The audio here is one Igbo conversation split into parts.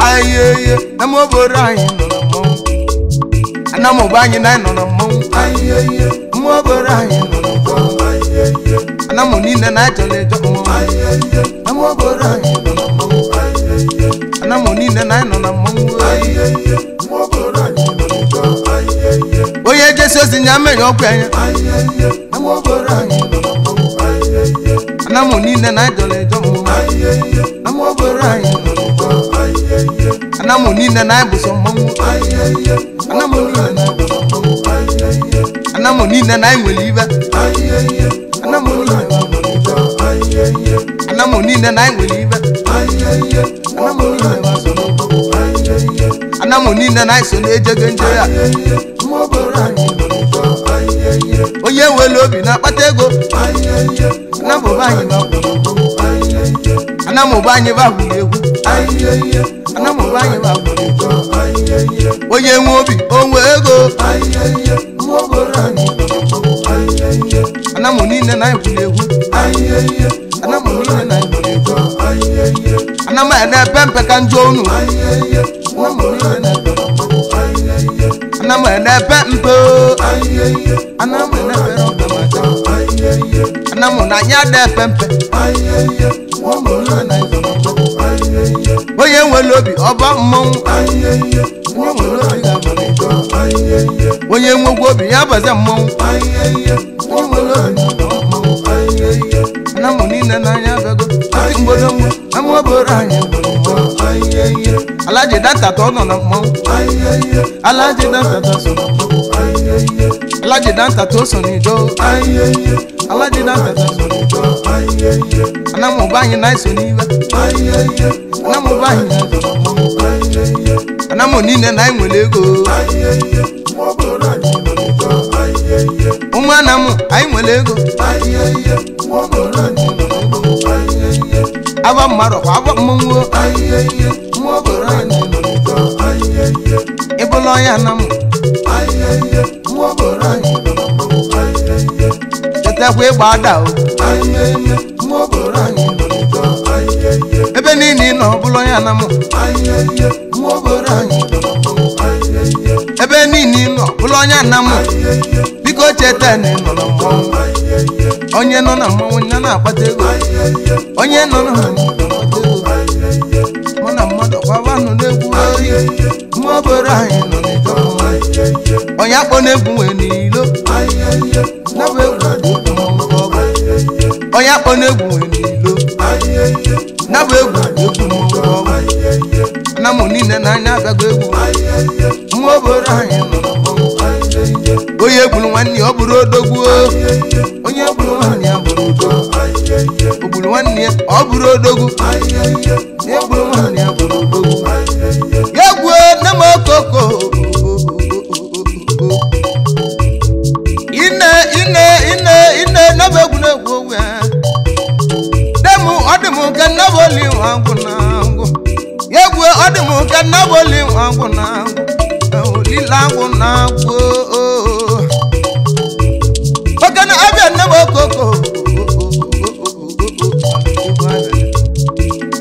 Aye, I'm over Ryan on a monk. And I'm over nine on a monk. Aye, I'm over Ryan on a monk. And I'm on in the night on a job. I'm over Ryan on a monk. And I'm on in the night on a monk. Oh, yeah, just as in Yaman, your prayer. I'm over Ryan on a monk. And I'm on in the night on a job. I'm over Ryan on a monk. And I'm on in the night with some monk. And I'm on in the night with some monk. And I'm on in the night with liver. And I'm on in the night with liver. And I'm on in the night with liver. And I'm on in the night with some monk. And I'm on in the night so they just enjoy it. Oh, yeah, well, love you, not but they go. And I'm buying up. And I'm buying up with you. And I'm buying up with you. Oh, yeah, won't be. Oh, where go. And I'm in the night with you. And I'm in the night with you. And I'm at that pamper can join you. And I'm in that pamper. And I'm in that pamper. And I'm on that pamper. Oh, yeah, well, love you about monk. Oh, yeah, we'll be up as a monk. And I'm on in the night. I'm over Ryan. I like that at all on a monk. I like that at all. I like that at all on it. I like that at all. And I'm buying nice on you. And I'm buying nice. And I'm on in the night when they go. I'm when they go. Ava maro, ava mungo. Eboloya namu. Tete kwe bada o. Ebe nini no boloya namu. Ebe nini no boloya namu. Biko chete ni no namu. Onye no na mo nya na apatego. Onye no na mona modo kwa vanu negwu mo bora yin no ni do. Onye akpo negwu we ni lo. Na we gwu mo. Onye akpo negwu we ni lo. Na we gwu mo. Na mo ni na nya agbago egwu. Mo bora yin no. Oye gburu nwanni oburu odogwu. Onye gburu nwanni aburu odogwu. Oburu nwanni oburu odogwu. Ye gburu nwanni aburu odogwu. Egwu na mokoko. Ine na begwu na egwu we. Demu odimu ka na boli wangu na angu. Egwu odimu ka na boli wangu na angu. Lilangu na angu. Okana abia na mokoko.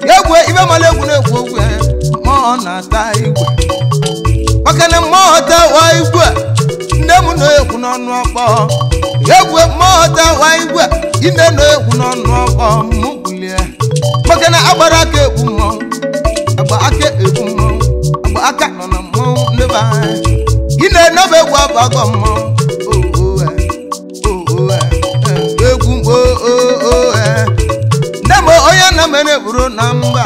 Yegwe ibe malegwu na egwu ogwe mo na ta igwe. Okana mo ta wa igwe. Ndemu no egwu n'ọnụ ọkpọ. Yegwe mo ta wa igwe. Inde no egwu n'ọnụ ọkpọ mugulie. Okana agbara aka egwu mo. Agba aka egwu mo. Agba aka nọ na mo ndeba. Ine no be egwu abago mo. Ndemo oya na mene buru na mba.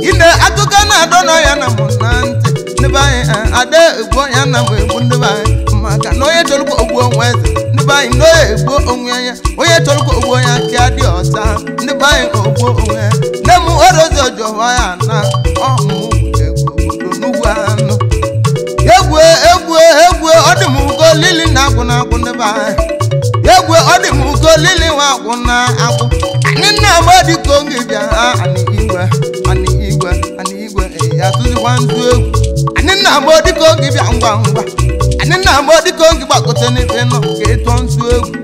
Ine akuka na adono ya na munante. Nibai ade egbo ya na egbo nibai. Maka no ye toluko ogbo onweze. Nibai no egbo onwe ya. Oye toluko ogbo ya ki adi ota. Nibai ogbo onwe. Nemu orozi ojo wa ya na. Omu egbo nuwu anu. Egwu odimu ko lili na akwu nibai. Egwu odimu ko lili wa akwu na akwu. Nina modi kongi bia ani igwe ya tuzi wanzu egwu. Nina modi kongi bia ngwa. Nina modi kongi bakote ni feno ke tonsu egwu.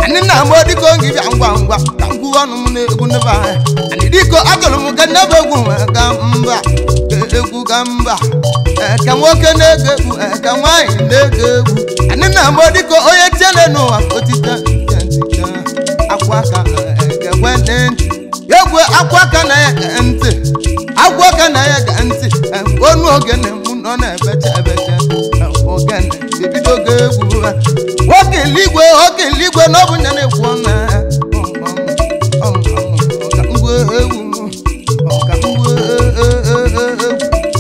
Nina modi kongi bia ngwa. Kangu wanu mu na egwu ne ba. Ani di biko agụrụ m ka nnebe egwu ka mba egwu ka mba ka nwoke na-ege egwu ka nwaanyị na-ege egwu anyị na-amụ dịka onye tiele n'ụwa otite akwa aka ekwe ntị egwu akwa aka na ya ntị akwa aka na ya ga ntị onu ogene m nọ na-ebecha ebecha ogene ebido oge egwu nwoke eluigwe na ọ bụ nya na-ekwu ọnụ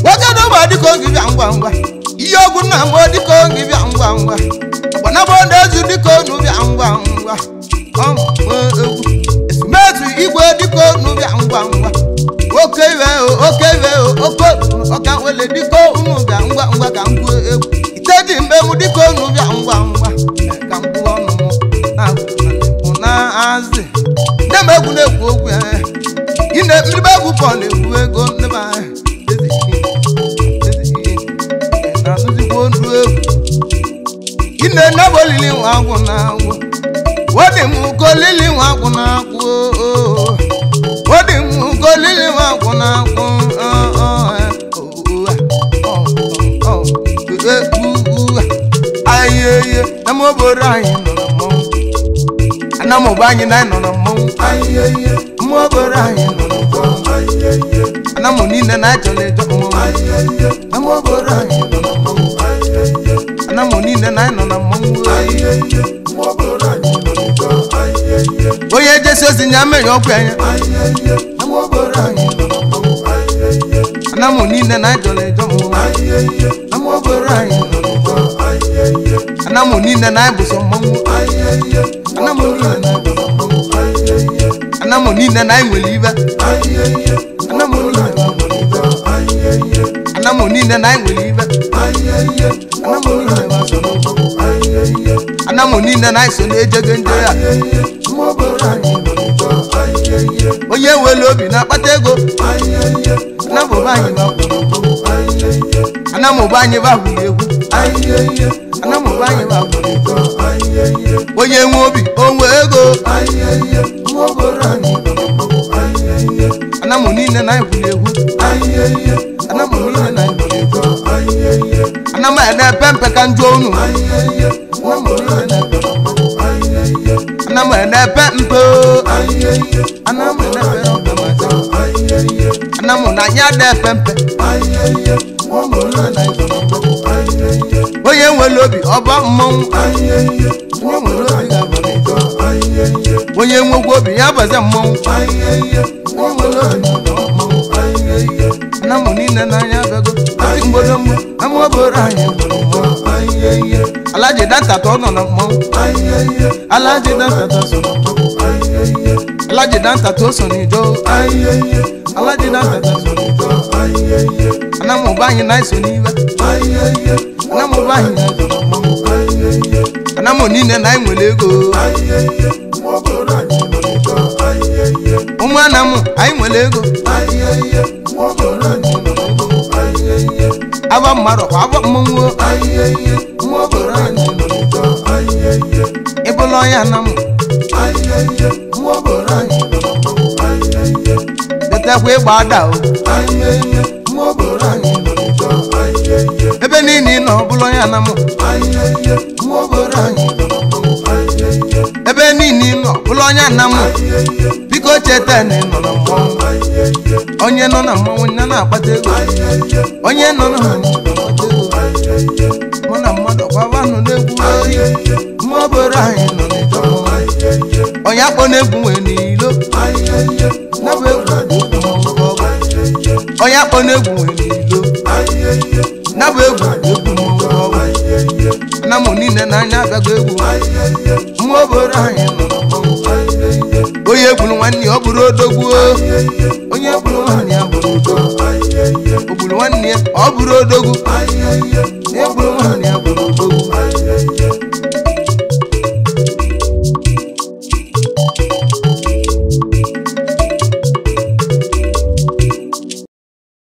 nwoke na ụmụ dịka oge bịa ngwa ihe ọgwụ nna m dịka oge bịa ngwa agbanabụ na-ezu dịka onu bịa ngwa esumezu igwe dịka onu bịa ngwa oke iwe oke ọka wele dịka unu bịa ngwa ka mgbu egwu ite dị mgbe m dịka onu bịa ngwa ka mgbu ọnụ m na-azị nne m egwu na-ekwu okwu ya ine mmiribe egwu pọl ekwu ego nne m na-azụzikwa onu egwu ine nnebe olili nwa agwụ na-agwụ wodi m kolili nwa agwụ na-agwụ wodi m kolili nwa agwụ na-agwụ ayeye na m obodo anyị nọ na mmọnwụ ana m ogbe anyị na nọ na mmọnwụ ayeye m obodo anyị nọ na mmọnwụ ana m niile na achọla ejo mmọnwụ ayeye na m obodo anyị nọ na mmọnwụ ayeye ana m niile na nọ na mmọnwụ ayeye m obodo anyị nọ na mmọnwụ ayeye onye jesi ozi nya mere ọgwụ anya ayeye na m obodo anyị nọ na mmọnwụ ayeye ana m niile na achọla ejo mmọnwụ ayeye na m obodo anyị nọ na mmọnwụ ayeye ana m niile na ịbụsọ mmọnwụ ayeye ana m niile na ịbụsọ mmọnwụ ayeye ana m niile na nwere ibe ayeye ana m niile na nwere ibe ayeye ana m niile na nwere ibe ayeye ana m niile na so mmọnwụ ayeye ana m niile na so na-ejege ndị ya onye nwere obi na-akpata ego ayeye ana m ụba anyị ana m ụba anyị bahụ egwu ayeye ana m ụba anyị bahụ ego ayeye onye nwe obi onwe ego ayeye ana m niile na egwu egwu ayeye ana m niile na egwu ego ayeye ana m na-epe mpe ka njọ unu ayeye ana m na-epe mpe ayeye ana m na-epe ayeye ana m na anya na-epe mpe ayeye onye nwere obi ọba mmọnwụ ayeye onye nwekwa obi ya baza mmọnwụ ayeye ana m niile n'anya bego ati mgbodo mgbo ama obodo anyị gburu mmọnwụ ayeye alaji dantata ọ nọ na mmọnwụ ayeye alaji dantata so na mmọnwụ ayeye alaji dantata o so n'ijo ayeye alaji dantata so n'ijo ayeye ana m ụba anyị na-eso n'iwe ayeye ana m ụba anyị na-eso na mmọnwụ ayeye ana m niile na anyị nwere ego ayeye ụmụ ana m anyị nwere ego ayeye aba mmadụ kwa aba mmọnwụ ayeye ịbụla ọnya na m ayeye detekwa ịgba ada o ebe niile nọ ọbụla ọnya na m ebe niile nọ ọbụla ọnya na m biko cheta na nọ na mmọnwụ onye nọ na mmọnwụ ya na-akpata ego onye nọ na mmọnwụ na-akpata ego mụ na mmadụ gbabanụ na-egwu mma obodo anyị nọ n'ịjọ onye akpọ na-egwu nwee n'ilo nabụ egwu onye akpọ na-egwu nwee n'ilo nabụ egwu mmọnwụ ana m niile n'anya agaghị egwu mma obodo anyị nọ na mmọnwụ onye egburu nwanne ya ọ bụrụ odogwu onye egburu nwanne ya bụrụ odogwu o gburu nwanne ya ọ bụrụ odogwu